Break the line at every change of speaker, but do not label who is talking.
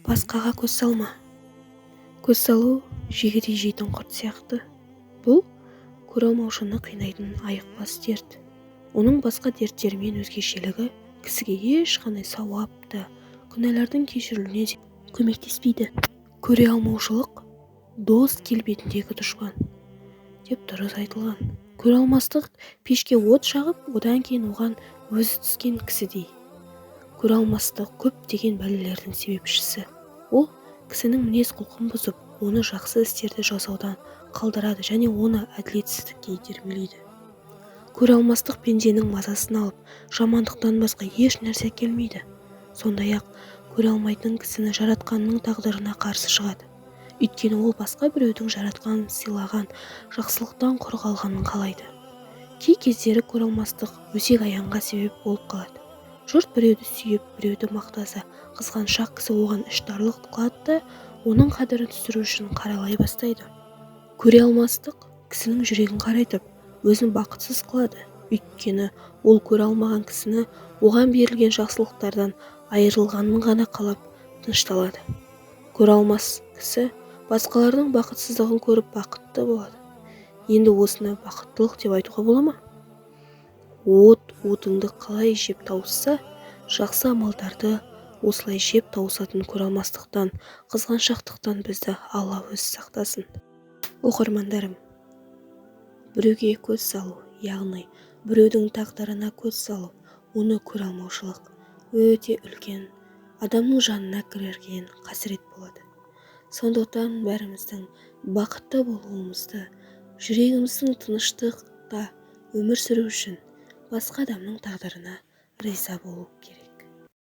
Басқаға көз салма. Көз салу жегідей жейтін құрт сияқты. Бұл көре алмаушыны қинайтын айықпас дерт. Оның басқа дерттермен өзгешелігі кісіге ешқандай сауапты, күнәлардың кешірілуіне де көмектеспейді. Көре алмаушылық дос келбетіндегі дұшпан деп дұрыс айтылған. Көре алмастық пешке от жағып, одан кейін оған өзі түскен кісідей. Көре алмастық көптеген бәлелердің себепшісі. Ол кісінің мінез құлқын бұзып, оны жақсы істерді жасаудан қалдырады және оны әділетсіздікке итермелейді. Көре алмастық пенденің мазасын алып, жамандықтан басқа еш нәрсе келмейді. Сондай-ақ көре алмайтын кісіні жаратқанның тағдырына қарсы шығады. Өйткені ол басқа біреудің жаратқан, сыйлаған жақсылықтан құр қалғанын қалайды. Кей кездері көре алмастық өсек аяңға себеп болып қалады. Жұрт біреуді сүйіп, біреуді мақтаса, қызғаншақ кісі оған іштарлық қылады да, оның қадірін түсіру үшін қаралай бастайды. Көре алмастық кісінің жүрегін қарайтып, өзін бақытсыз қылады. Өйткені ол көре алмаған кісіні оған берілген жақсылықтардан айырылғанын ғана қалап тынышталады. Көре алмас кісі басқалардың бақытсыздығын көріп бақытты болады. Енді осыны бақыттылық деп айтуға бола ма? Отыңды қалай жеп тауысса, жақсы амалдарды осылай жеп тауысатын көре алмастықтан, қызғаншақтықтан бізді Алла өзі сақтасын. Оқырмандарым, біреуге көз салу, яғни біреудің тағдырына көз салу, оны көре алмаушылық өте үлкен, адамның жанына кірген қасірет болады. Сондықтан бәріміздің бақытты болуымызды, жүрегіміздің тыныштықта өмір сүру үшін басқа адамның тағдырына риза болу керек.